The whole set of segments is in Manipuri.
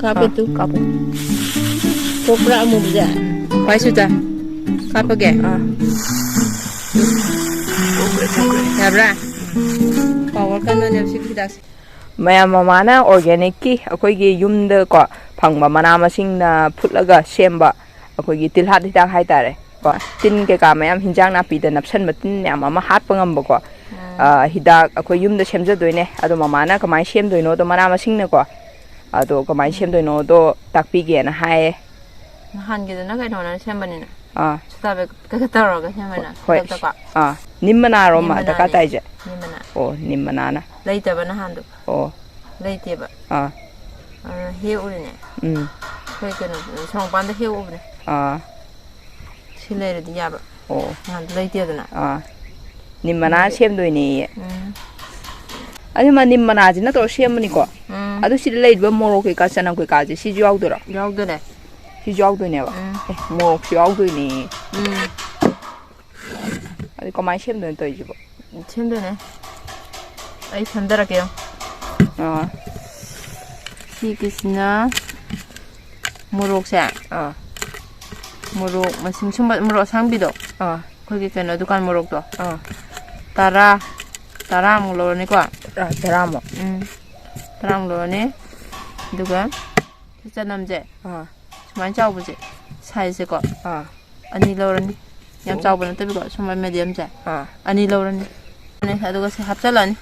Kapetu. Kapu. Kopra mo bisa. Why sudah? Kapa ke? Yabra. Power kan nih sih kita. mayam mamana organic ki akoi gi yumda ko phangba mana masing na phutlaga semba akoi gi tilhat hitak hai tare ko tin ke ka mayam hinjang na pi da napsan matin yam ama hat pangam ba ko hidak akoi yumda semja doine ado mamana kamai sem doino do mana masing na ko ado kamai sem doino do takpi ge na hai Han gitu na kayak nona siapa sudah kita taruh ke siapa na? nimmana ro ma da ka tai je Nimmana. oh nimmana na Lagi apa na handu? oh Lagi tiba. Hiu ni. Kayak kena serong pandai hiu ni. Silai di jaba. oh Handu lagi tiada na. nimmana sem doine ani ma nimmana ji na to sem ni ko adu si lei ba moro ke ka sanam ke ka ji si ju audora Jauh tu deh. si ju audo ne ba moro si audo ni adu ko mai sem doine to ji ba Sem tu ni. Ay sandara kaya. Si kisna. Muruk saya. Muruk masing sumbat muruk sang bido. Kau kita na dukan muruk tu. Tara mulo ni kuah. tara mo Tara mulo ni. Dukan. Kita namje. Cuma jauh je. Saya seko. Ani lor ni. Yang jauh pun tapi kok cuma medium je. Ani lor ni. Ni ada kasi hapsalan.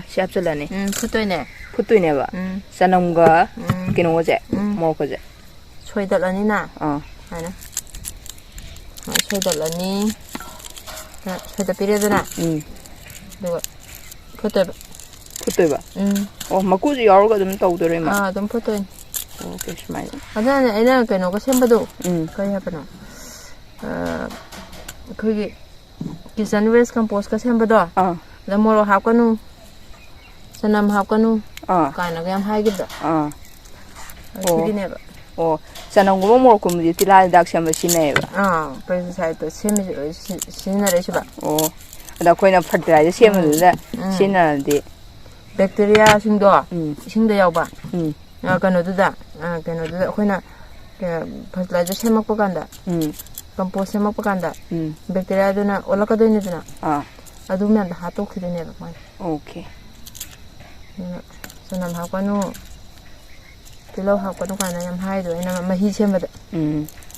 si apsala ni Putoy ni. putui ne ba sanam ga kino je mo ko je Choy dalan ni na. Ano? Choy dalan ni. Choy da pire na. Duga. Putoy ba. putui ba oh maku ji yaw ga dum to do re ma Dum putoy. oh ke smai Ada ina kano ka semba do. Kaya pa no. Kaya kisan waste compost ka semba do. Da moro hap kanu. Sanam hap kanu. Kana gam hai gida. Sige ne ba. oh sanam go mo ko mu ti la dak sem ba si ne ba Pesticide to semi sina re ba. oh da ko na fertilizer sem da sin na de Bacteria sing do. Sing da yaw ba. Kano da. Kano da ko na fertilizer semak pa kanda. Compost semak pa kanda. Bacteria do na ola ka do ni na. Adu me da hatok ki ne ba. okay Sanam hap kanu. Tilaw hap kanu kana yam hai do ina mahi semba da.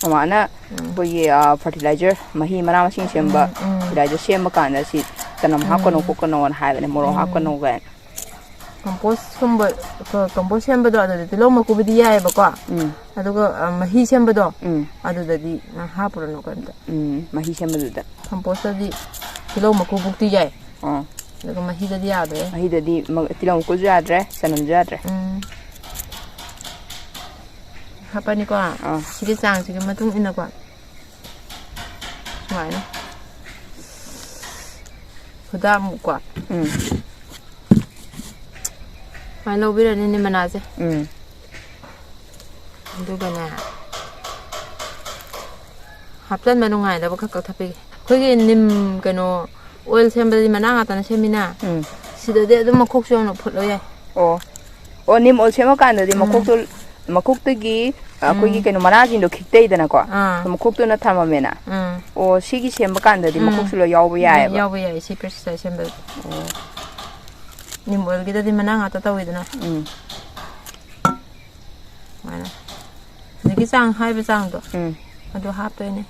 amana boye fertilizer mahi mana masing sem ba fertilizer sem ba kan si tanam ha ko no ko no ha ne moro ha ko no ga Compost semba do adu tilaw maku bi ya ba ko. Adu ko mahi semba do. Adu da di ha pura no kanta. mahi sem ba da Compost di tilaw maku bukti ya. Adu mahi da di ya do. mahi da di tilaw ko ja dre sanam ja dre Apa ni ko? Sige sang sige matung ina ko. Mai no. Kuda mu ko. Mai lo bira ni manaje. Du bana. Haptan manungai da ba khak thapi. Khogi nim kano oil semba di mananga ta na semina. Sida de dum khok chong no phutlo yai. oh nim ol sem kan da di makuk to gi ko gi keno mana jin do khikte da na ko makuk to na thama mena oh sigi sem kan da di makuk sulo yaw ba ya ba Yaw ba yai si precise semba. Nim oil gi da di mananga ta tawi da na. Mai na. Digi sang hai ba sang do. Adu hap to ni.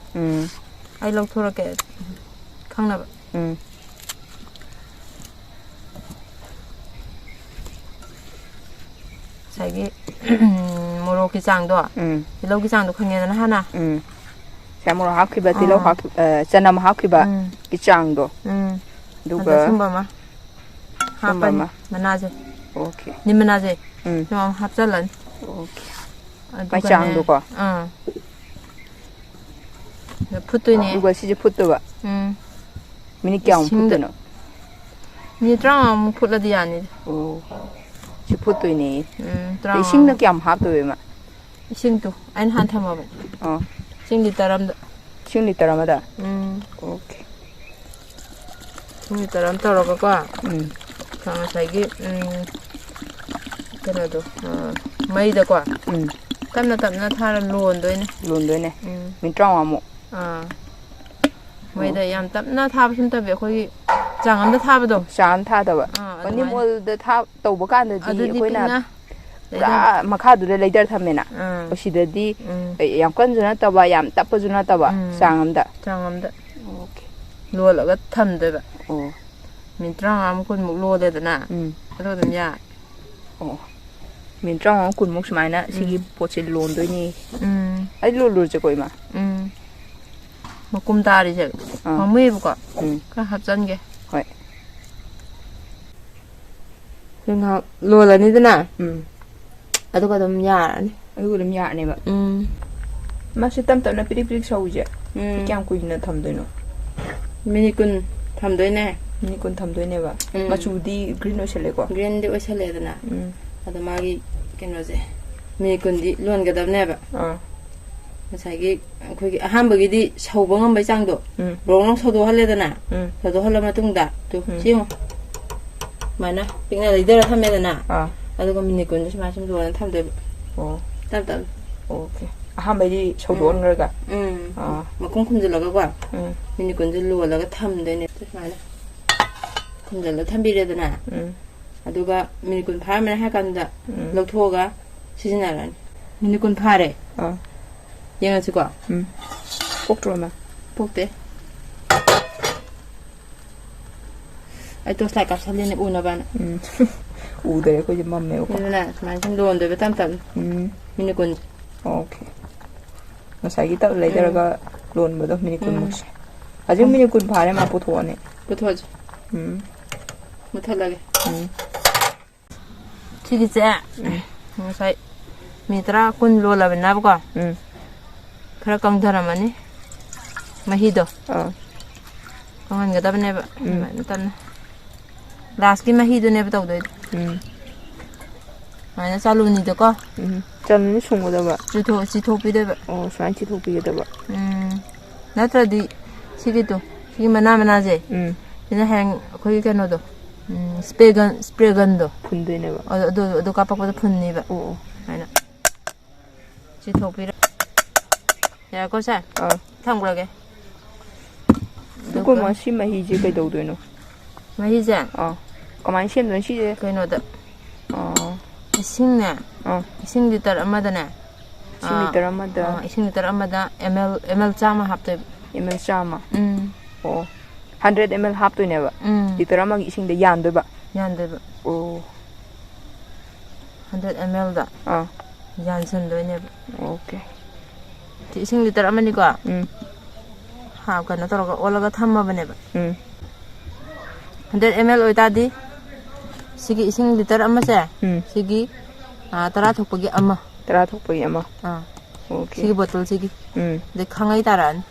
Ai lok thora ke. Khang na ba. Sagi moro ki sang do. Tilaw ki sang do khang na hana. samuro ha ki ba tilaw ha sanam ha ki ba ki chang do du ga Sumba ma. Hapa ma manaje. okay Ni manaje. Ni hap jalan. okay ba chang do ko Putu ni. du ga si je putto ba mini kyang putto no Ni trang mu putla dia ni. oh si putto ni Trang. sing na kyam ha to ma Sing tu. Ain han thama ba. Sing di taram da. sing ni tara ma da okay Sing di taram ta ro ka ko. Kang sagi ꯀꯩꯅꯣꯗꯣ ꯃꯩꯗꯀꯣ ꯇꯞꯅ ꯇꯞꯅ ꯊꯥꯔ ꯂꯣꯟꯗꯣꯏꯅꯦ ꯂꯣꯟꯗꯣꯏꯅꯦ ꯃꯤꯅꯤꯠ 35ꯃꯨꯛ ꯃꯩꯗ ꯌꯥꯝ ꯇꯞꯅ ꯊꯥꯕꯁꯨ ꯅꯠꯇꯕꯤ ꯑꯩꯈꯣꯏꯒꯤ ꯆꯥꯡ ꯑꯃꯗ ꯊꯥꯕꯗꯣ ꯆꯥꯡ ꯊꯥꯗꯕ ꯅꯤꯝ ꯑꯣꯏꯜꯗ ꯇꯧꯕ ꯀꯥꯟꯗꯗꯤ ꯑꯩꯈꯣꯏꯅ ꯄꯨꯔꯥ ꯃꯈꯥꯗꯨꯗ ꯂꯩꯗꯔ ꯊꯝꯃꯦꯅ ꯁꯤꯗꯗꯤ ꯌꯥꯝ ꯀꯟꯁꯨ ꯅꯠꯇꯕ ꯌꯥꯝ ꯇꯞꯄꯁꯨ ꯅꯠꯇꯕ ꯆꯥꯡ ꯑꯃꯗ ꯑꯣꯀꯦ ꯂꯣꯜꯂꯒ ꯊꯝꯗꯣꯏꯕ ꯑꯣ ꯃꯤꯅꯤꯠ 35ꯃꯨꯛ 40ꯃꯨꯛ ꯂꯣꯜꯂꯦꯗꯅ ꯑꯗꯨ ꯑꯗꯨꯝ ꯌꯥꯔꯦ ꯑꯣ ꯃꯤꯅꯤꯠ 35 40ꯃꯨꯛ ꯁꯨꯃꯥꯏꯅ ꯁꯤꯒꯤ ꯄꯣꯠꯁꯦ ꯂꯣꯟꯗꯣꯏꯅꯤ ꯑꯩ ꯂꯣꯜꯂꯨꯔꯁꯦꯀꯣ ꯏꯃꯥ ꯃꯀꯨꯝ ꯇꯥꯔꯤꯁꯦ ꯄꯥꯝꯃꯨꯏꯕꯀꯣ ꯈꯔ ꯍꯥꯞꯆꯟꯒꯦ ꯍꯣꯏ ꯉꯥꯏꯍꯥꯛ ꯂꯣꯜꯂꯅꯤꯗꯅ ꯑꯗꯨꯒ ꯑꯗꯨꯝ ꯌꯥꯔꯅꯤ ꯑꯗꯨꯒ ꯑꯗꯨꯝ ꯌꯥꯔꯅꯦꯕ ꯃꯥꯁꯤ ꯇꯞ ꯇꯞꯅ ꯄꯤꯔꯤꯛ ꯄꯤꯔꯤꯛ ꯁꯧꯁꯦ ꯀꯌꯥꯝ ꯀꯨꯏꯅ ꯊꯝꯗꯣꯏꯅꯣ ꯃꯤꯅꯤꯠ 10 ꯊꯝꯗꯣꯏꯅꯦ ꯃꯤꯅꯤꯠ 10 ꯊꯝꯗꯣꯏꯅꯦꯕ ꯃꯆꯨꯗꯤ ꯒ꯭ꯔꯤꯟ ꯑꯣꯏꯁꯜꯂꯦꯀꯣ ꯒ꯭ꯔꯤꯟꯗꯤ ꯑꯣꯏꯁꯜꯂꯦꯗꯅ ꯑꯗꯣ ꯃꯥꯒꯤ ꯀꯩꯅꯣꯁꯦ ꯃꯤꯅꯤꯠ 10ꯗꯤ ꯂꯣꯟꯒꯗꯕꯅꯦꯕ ꯉꯁꯥꯏꯒꯤ ꯑꯩꯈꯣꯏꯒꯤ ꯑꯍꯥꯟꯕꯒꯤꯗꯤ ꯁꯧꯕ ꯉꯝꯕꯩ ꯆꯥꯡꯗꯣ ꯕ꯭ꯔꯣꯡ ꯁꯧꯗꯣꯛꯍꯜꯂꯦꯗꯅ ꯁꯧꯗꯣꯛꯍꯜꯂ ꯃꯇꯨꯡꯗ ꯁꯤ ꯌꯦꯡꯉꯣ ꯁꯨꯃꯥꯏꯅ ꯄꯤꯛꯅ ꯂꯩꯗꯔ ꯊꯝꯃꯦꯗꯅ ꯑꯗꯨꯒ ꯃꯤꯅꯤꯠ 10 ꯁꯨꯃꯥꯏꯅ ꯁꯨꯝ ꯂꯣꯜꯂ ꯊꯝꯗꯣꯏꯕ ꯇꯞ ꯇꯞꯅ ꯑꯣꯀꯦ ꯑꯍꯥꯟꯕꯩꯗꯤ ꯁꯧꯗꯣꯛꯍꯟꯈ꯭ꯔꯒ ꯃꯈꯨꯝ ꯈꯨꯝꯖꯤꯜꯂꯒꯀꯣ ꯃꯤꯅꯤꯠ 10ꯁꯦ ꯂꯣꯜꯂꯒ ꯊꯝꯗꯣꯏꯅꯦ ꯁꯨꯃꯥꯏꯅ ꯈꯨꯝꯖꯤꯜꯂ ꯊꯝꯕꯤꯔꯦꯗꯅ ꯑꯗꯨꯒ ꯃꯤꯅꯤꯠ 10 ꯐꯥꯔꯝꯃꯦ ꯍꯥꯏ ꯀꯥꯟꯗ ꯂꯧꯊꯣꯛꯑꯒ ꯁꯤꯖꯤꯟꯅꯔꯅꯤ ꯃꯤꯅꯤꯠ 10 ꯐꯥꯔꯦ ꯌꯦꯡꯉꯁꯤꯀꯣ ꯄꯣꯛꯇ꯭ꯔꯣ ꯑꯃ ꯄꯣꯛꯇꯦ ꯑꯩ ꯇꯣꯁ ꯂꯥꯏꯠ ꯀꯥꯞꯁꯜꯂꯤꯅꯦ ꯎꯅꯕꯅ ꯎꯗ꯭ꯔꯦ ꯑꯩꯈꯣꯏꯁꯦ ꯃꯝꯃꯦꯕꯀꯣ ꯑꯗꯨꯅ ꯁꯨꯃꯥꯏꯅ ꯁꯨꯝ ꯂꯣꯟꯗꯣꯏꯕ ꯇꯞ ꯇꯞꯅ ꯃꯤꯅꯤꯠ 10 ꯑꯣꯀꯦ ꯉꯁꯥꯏꯒꯤ ꯇꯞ ꯂꯩꯗꯔꯒ ꯂꯣꯟꯕꯗꯣ ꯃꯤꯅꯤꯠ 10ꯃꯨꯛꯁꯦ ꯍꯧꯖꯤꯛ ꯃꯤꯅꯤꯠ 10 ꯐꯥꯔꯦ ꯃꯥ ꯄꯨꯊꯣꯛꯑꯅꯤ ꯄꯨꯊꯣꯛꯑꯁꯤ ꯃꯨꯊꯠꯂꯒꯦ ꯁꯤꯒꯤꯁꯦ ꯉꯁꯥꯏ ꯃꯤꯅꯤꯠ 10 20 ꯂꯣꯜꯂꯕꯅꯤꯅꯕꯀꯣ ꯈꯔ ꯀꯪꯊꯔꯝꯃꯅꯤ ꯃꯍꯤꯗꯣ ꯀꯪꯍꯟꯒꯗꯕꯅꯦꯕ ꯑꯗꯨꯃꯥꯏꯅ ꯇꯞꯅ ꯂꯥꯁꯀꯤ ꯃꯍꯤꯗꯨꯅꯦꯕ ꯇꯧꯗꯣꯏꯗꯣ ꯁꯨꯃꯥꯏꯅ ꯆꯥꯂꯨꯅꯤꯗꯀꯣ ꯆꯜꯂꯅꯤ ꯁꯨꯡꯒꯗꯕ ꯆꯤꯊꯣꯛꯄꯤꯗꯣꯏꯕ ꯁꯨꯃꯥꯏꯅ ꯆꯤꯊꯣꯛꯄꯤꯒꯗꯕ ꯅꯠꯇ꯭ꯔꯗꯤ ꯁꯤꯒꯤ ꯃꯅꯥꯁꯦ ꯁꯤꯅ ꯍꯌꯦꯡ ꯑꯩꯈꯣꯏꯒꯤ ꯀꯩꯅꯣꯗꯣ ꯁ꯭ꯄ꯭ꯔꯦꯒꯟꯗꯣ ꯐꯨꯟꯗꯣꯏꯅꯦꯕ ꯑꯗꯨ ꯀꯥꯞꯄꯛꯄꯗ ꯐꯨꯟꯅꯤꯕ ꯁꯨꯃꯥꯏꯅ ꯆꯤꯊꯣꯛꯄꯤꯔ ꯌꯥꯔꯦꯀꯣ ꯁꯦ ꯊꯝꯈ꯭ꯔꯒꯦ ꯑꯗꯨꯒ ꯁꯤ ꯃꯍꯤꯁꯦ ꯀꯩꯗꯧꯗꯣꯏꯅꯣ ꯃꯍꯤꯁꯦ ꯀꯃꯥꯏꯅ ꯁꯦꯝꯗꯣꯏꯅꯣ ꯁꯤꯁꯦ ꯀꯩꯅꯣꯗ ꯏꯁꯤꯡꯅꯦ ꯏꯁꯤꯡ ꯂꯤꯇꯔ ꯑꯃꯗꯅꯦ ꯏꯁꯤꯡ ꯂꯤꯇꯔ ꯑꯃꯗ ml 100 ꯍꯥꯞꯇꯣꯏꯕ ml 100 100 ml ꯍꯥꯞꯇꯣꯏꯅꯦꯕ ꯂꯤꯇꯔ ꯑꯃꯒꯤ ꯏꯁꯤꯡꯗ ꯌꯥꯟꯗꯣꯏꯕ 100 mlꯗ ꯌꯥꯟꯁꯟꯗꯣꯏꯅꯦꯕ ꯑꯣꯀꯦ ꯏꯁꯤꯡ ꯂꯤꯇꯔ ꯑꯃꯅꯤꯀꯣ ꯀꯩꯅꯣ ꯇꯧꯔꯒ ꯑꯣꯜꯂꯒ ꯊꯝꯃꯕꯅꯦꯕ 100 ml ꯑꯣꯏꯇꯥꯔꯗꯤ ꯁꯤꯒꯤ ꯏꯁꯤꯡ ꯂꯤꯇꯔ ꯑꯃꯁꯦ ꯁꯤꯒꯤ 10 ꯊꯣꯛꯄꯒꯤ ꯑꯃ 10 ꯊꯣꯛꯄꯒꯤ ꯑꯃ ꯑꯣꯀꯦ ꯁꯤꯒꯤ ꯕꯣꯇꯜꯁꯤꯒꯤ ꯑꯗꯩ ꯈꯥꯡꯉꯩ ꯇꯥꯔꯛꯑꯅꯤ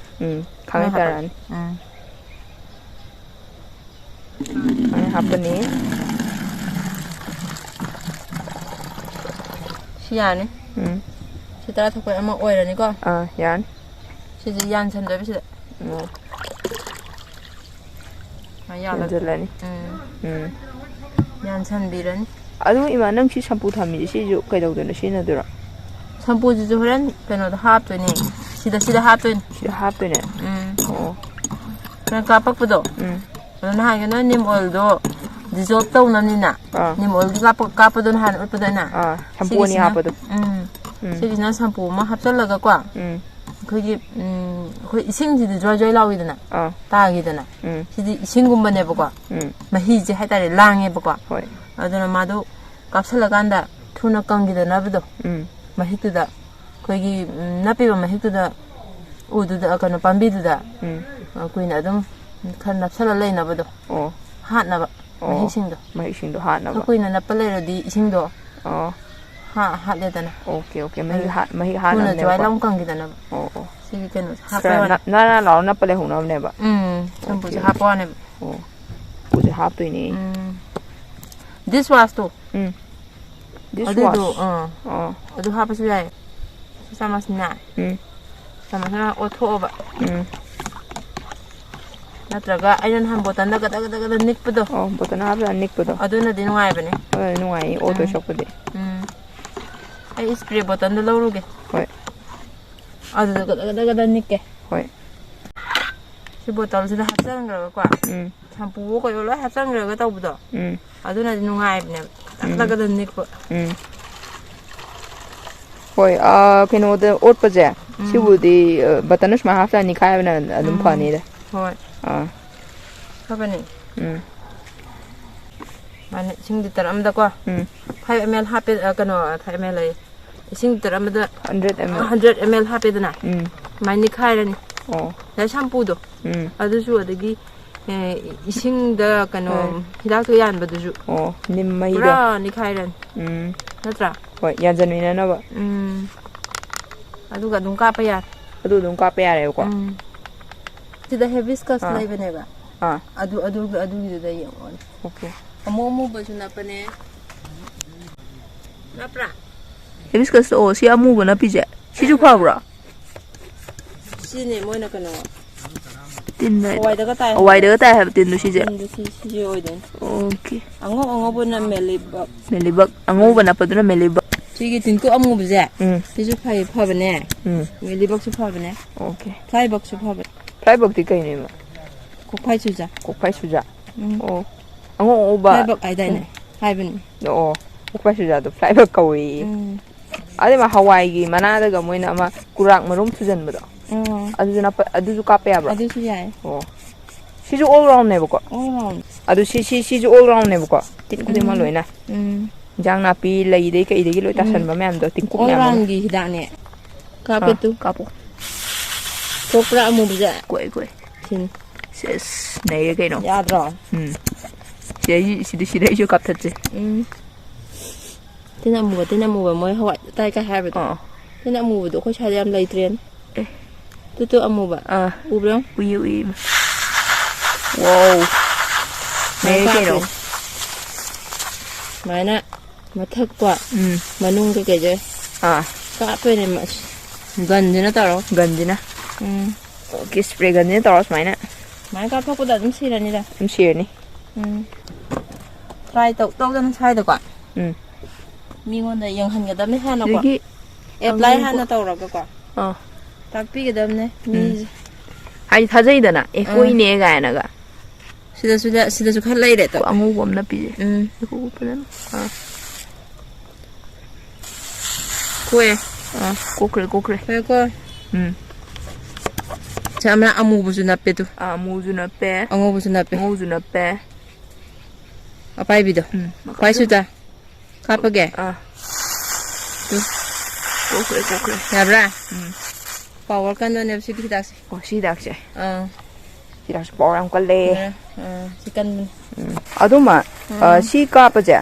ꯈꯥꯡꯉꯩ ꯇꯥꯔꯛꯑꯅꯤ ꯍꯥꯞꯄꯅꯤ ꯁꯤ ꯌꯥꯅꯤ ꯁꯤ 10 ꯊꯣꯛꯄꯒꯤ ꯑꯃ ꯑꯣꯏꯔꯅꯤꯀꯣ ꯌꯥꯅꯤ ꯁꯤꯁꯦ ꯌꯥꯟꯁꯟꯗꯣꯏꯕ ꯁꯤꯗ ꯌꯥꯟꯁꯤꯜꯂꯅꯤ ꯌꯥꯟꯁꯟꯕꯤꯔꯅꯤ ꯑꯗꯨ ꯏꯃꯥ ꯅꯪ ꯁꯤ ꯁꯝꯄꯨ ꯊꯝꯃꯤꯁꯦ ꯁꯤꯁꯨ ꯀꯩꯗꯧꯗꯣꯏꯅꯣ ꯁꯤꯖꯤꯟꯅꯗꯣꯏꯔꯣ ꯁꯝꯄꯨꯁꯤꯁꯨ ꯍꯣꯔꯦꯟ ꯀꯩꯅꯣꯗ ꯍꯥꯞꯇꯣꯏꯅꯦ ꯁꯤꯗ ꯍꯥꯞꯇꯣꯏꯅꯦ ꯁꯤꯗ ꯍꯥꯞꯇꯣꯏꯅꯦ ꯅꯪ ꯀꯥꯞꯄꯛꯄꯗꯣ ꯑꯗꯨ ꯅꯍꯥꯟꯒꯤ ꯅꯣꯏ ꯅꯤꯝ ꯑꯣꯏꯜꯗꯣ ꯗꯤꯖꯣꯜꯕ ꯇꯧꯅꯕꯅꯤꯅ ꯅꯤꯝ ꯑꯣꯏꯜꯒꯤ ꯀꯥꯞꯄꯗꯣ ꯅꯍꯥꯟ ꯎꯠꯄꯗꯅ ꯁꯝꯄꯨ ꯑꯅꯤ ꯍꯥꯞꯄꯗꯣ ꯁꯤꯒꯤꯁꯤꯅ ꯁꯝꯄꯨ ꯑꯃ ꯍꯥꯞꯆꯜꯂꯒꯀꯣ ꯑꯩꯈꯣꯏꯒꯤ ꯑꯩꯈꯣꯏ ꯏꯁꯤꯡꯁꯤꯗꯤ ꯖ꯭ꯋꯥꯏ ꯖ꯭ꯋꯥꯏ ꯂꯥꯎꯏꯗꯅ ꯇꯥꯈꯤꯗꯅ ꯁꯤꯗꯤ ꯏꯁꯤꯡꯒꯨꯝꯕꯅꯦꯕꯀꯣ ꯃꯍꯤꯁꯦ ꯍꯥꯏꯇꯥꯔꯦ ꯂꯥꯡꯉꯦꯕꯀꯣ ꯑꯗꯨꯅ ꯃꯥꯗꯣ ꯀꯥꯞꯁꯤꯜꯂꯀꯥꯟꯗ ꯊꯨꯅ ꯀꯪꯈꯤꯗꯅꯕꯗꯣ ꯃꯍꯤꯛꯇꯨꯗ ꯑꯩꯈꯣꯏꯒꯤ ꯅꯞꯄꯤꯕ ꯃꯍꯤꯛꯇꯨꯗ ꯎꯗꯨꯗ ꯀꯩꯅꯣ ꯄꯥꯝꯕꯤꯗꯨꯗ ꯀꯨꯏꯅ ꯑꯗꯨꯝ ꯈꯔ ꯅꯞꯁꯜꯂ ꯂꯩꯅꯕꯗꯣ ꯍꯥꯠꯅꯕ ꯃꯍꯤꯛꯁꯤꯡꯗꯣ ꯍꯥꯠꯅꯕ ꯀꯨꯏꯅ ꯅꯞꯄ ꯂꯩꯔꯗꯤ ꯏꯁꯤꯡꯗꯣ ꯍꯥꯠꯂꯦꯗꯅ ꯃꯍꯤꯛ ꯊꯨꯅ ꯖ꯭ꯋꯥꯏ ꯍꯥꯠꯅꯕꯅꯦꯕꯀꯣ ꯂꯥꯎ ꯀꯪꯈꯤꯗꯅꯕ ꯁꯤꯒꯤ ꯀꯩꯅꯣꯁꯦ ꯍꯥꯞꯄ ꯋꯥꯅꯤ ꯅꯥꯟ ꯂꯥꯎꯔ ꯅꯞꯄ ꯂꯩꯍꯧꯅꯕꯅꯦꯕ ꯁꯝꯄꯨꯁꯦ ꯍꯥꯞꯄ ꯋꯥꯅꯦꯕ ꯁꯝꯄꯨꯁꯦ ꯍꯥꯞꯇꯣꯏꯅꯦ ꯗꯤꯁꯋꯥꯁꯇꯣ ꯑꯗꯨꯗꯣ ꯗꯤꯁꯋꯥꯁ ꯑꯗꯨ ꯍꯥꯞꯄꯁꯨ ꯌꯥꯏ ꯆꯥꯃꯁꯅ ꯆꯥꯃꯁꯅ ꯑꯣꯠꯊꯣꯛꯑꯕ Natra ayan han botan da gada nikpado. Oh, botan hapla nikpado. Aduna di nungaibane. Nungai auto shop pudi. Ai spray botan da lawruge. Hoi. Adu gada nikke. Hoi. Si botol sida hapsangra kwa. Shampoo ko yolo hapsangra ga tawbudo. Aduna di nungaibane. Gada nikpo. Hoi, kino da otpaje. Si budi batanush ma hafla nikai bana adum phani da. Hoi. Habani. Mane sing di taram da ko. 5 ml hape kano 5 ml ai. Sing taram da 100 ml hape dana. Mane khai rani. Oh. Da shampoo do. Adu su adagi ising da kano hidak to yan badu ju. Oh, nimmai da. Pura ni khai ran. Natra. Hoi, yanjanwina na ba. Adu ga dum ka pa ya. Adu dum ka pa ya ko. Sida hibiscus laibane ba. Adu da yang on. Okay. Amu ba su na pane. Napra. Hibiscus o si amu ba na pije. Si ju kwa bra. Si ne mo na kano. Tin na. Owai da ka tai. Owai da ka tai have tin du si je. Si je oiden. Okay. Ango bo na melibak. Melibak. Ango ba na pa du na melibak. Sige tin ko amu ba je. Si ju phai pha bane. Melibak su pha bane. Okay. Phai bak su pha bane. Phai bak ti kai ne ma. Ko phai su ja. Ko phai su ja. Oh. Ango ba. Phai bak ai dai ne. Phai bane. Oh. Ko phai su ja do phai bak kawi. Ade ma Hawaii gi mana da ga moina ma kurak marum sujan ba do. Adu ju ka pa ya bra. Adu su ya. Oh. Si ju all round ne ba ko. All round. Adu si ju all round ne ba ko. Tin ko de ma loina. Jang na pi lai de kai de gi loi ta san ba mem do tin ku all mem. round gi hidak ne. Ka pe tu. Ka po. Ko pra amu ba je. Koi. Tin. Ses nei kai no. Ya dra. Si de ju kap ta che. Tin amu ba moi hawai tai ka ha ba. Tin amu ba do ko cha yam lai tren. Tu amu ba. Ubra. Ui. Wow. Nei kai no. Mana mathak kwa. Manung ka ke je. Ka pe ne ma. Gan dina ta ro. Gan dina. Okay, spray gan dina ta ro mai na. Mai ka phok da dum sira ni da. Dum sira ni. Try to dan sai da kwa. Mi ngon da yang han ga da me ha na kwa. Apply ha na ta ro ka kwa. Tak pi ga dam ne. Mi hai thajai da na. E koi ne ga na ga. Sida su khat lai de to. Angu gom na pi. Ko pa na. Kue. Kokre. Kue ko. Chamna amu bu su na pe tu. Amu ju na pe. Angu bu su na pe. Angu ju na pe. Apai bi do. Pai su ta. Ka pa ge. Tu. Kokre. Ya bra. Power kan do ne si ki dak si. Oh, si dak se. Si dak power am ka le. Si kan. Aduma si ka pa je.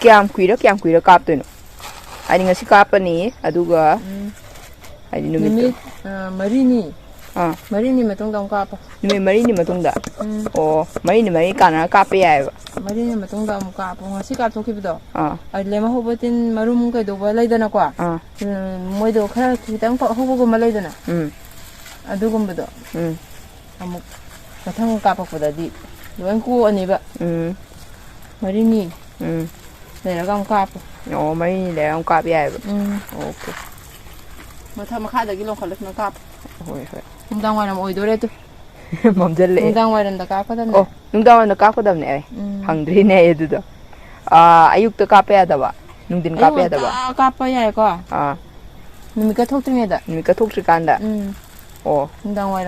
Kyam kuira ka tu no. Ai nga si ka pa ni aduga ai numit marini matong dam ka pa. Numit marini matong da. Oh, marini kana ka pa ya ba. Marini matong dam ka pa. Nga si ka to ki bido. Ai le ma hobotin marum ka do ba lai dana kwa. Moi do khara ki tang ko hobo go ma lai dana. Adugum bido. Amuk mathang ka pa da di. Loan ko ani ba. Marini. Le ra gam ka pa. Oh, marini le gam ka pa ya ba. Okay. Mathang makha da gi long khalas na ka pa. Hoi. Nungdang wa nam oi do re tu. Mamjal le. Nungdang wa ram da ka pa da. Oh, nungdang wa da ka pa da ne. Hangdri ne e du do. Ayuk ta ka pa ya da ba. Nungdin ka pa ya da ba. Ka pa ya ko. Numi ka thok tri da. Numi ka thok tri kan da. Oh, nungdang wa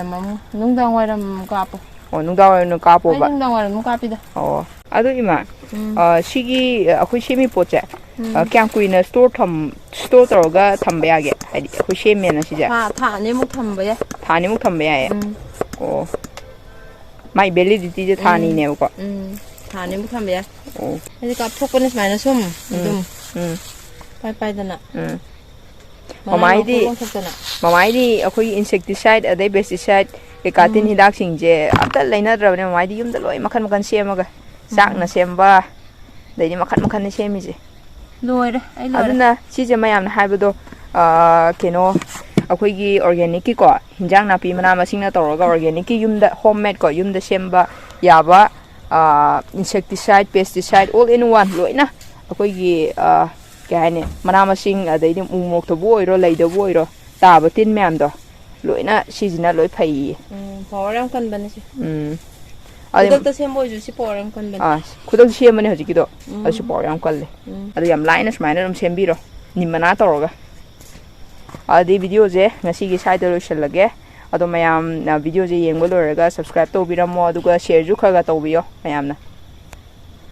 ram ka pa. Oh, nungdang wa ram ka po ba. Nungdang wa ram ka pi da. Oh, adu ima. Sigi akhoi shemi poche. Kyam kuina store toroga thamba ya ge. Hadi akhoi shemi na si ja. Tha ne muk thamba ya. Tha ne muk thamba ya. Oh. Mai validity je tha ni ne ko. Tha ne muk thamba ya. Oh. Hadi ka phok ko ne smai na sum. Pai da na. Mamai di akhoi insecticide adai pesticide ke katin hidak sing je atal laina drabne mamai di yum da loi makan semaga. Sak na semba. Dai ni makan ni semi je. Loi re. Aduna si je mayam na haibado keno ꯑꯩꯈꯣꯏꯒꯤ ꯑꯣꯔꯒꯥꯅꯤꯛꯀꯤ ꯀꯣ ꯍꯤꯟꯖꯥꯡ ꯅꯥꯄꯤ ꯃꯅꯥ ꯃꯁꯤꯡꯅ ꯇꯧꯔꯒ ꯑꯣꯔꯒꯥꯅꯤꯛꯀꯤ ꯌꯨꯝꯗ ꯍꯣꯝꯃꯦꯗ ꯀꯣ ꯌꯨꯝꯗ ꯁꯦꯝꯕ ꯌꯥꯕ insecticide pesticide all in one loina akoigi kya haine mana masing adaidi umoktobu oiro leidobu oiro taba tin myam do loina sijina loi phai power am kan bane si khudok ta sem boy ju si power am kan bane khudok sem mane hojiki do asu power am kalle adu yam line smaina dum sem biro nimana toroga adi video je ngasi gi side lo shellage ado mayam na video je yengbo loraga subscribe to biramo aduga share ju khaga to biyo mayam na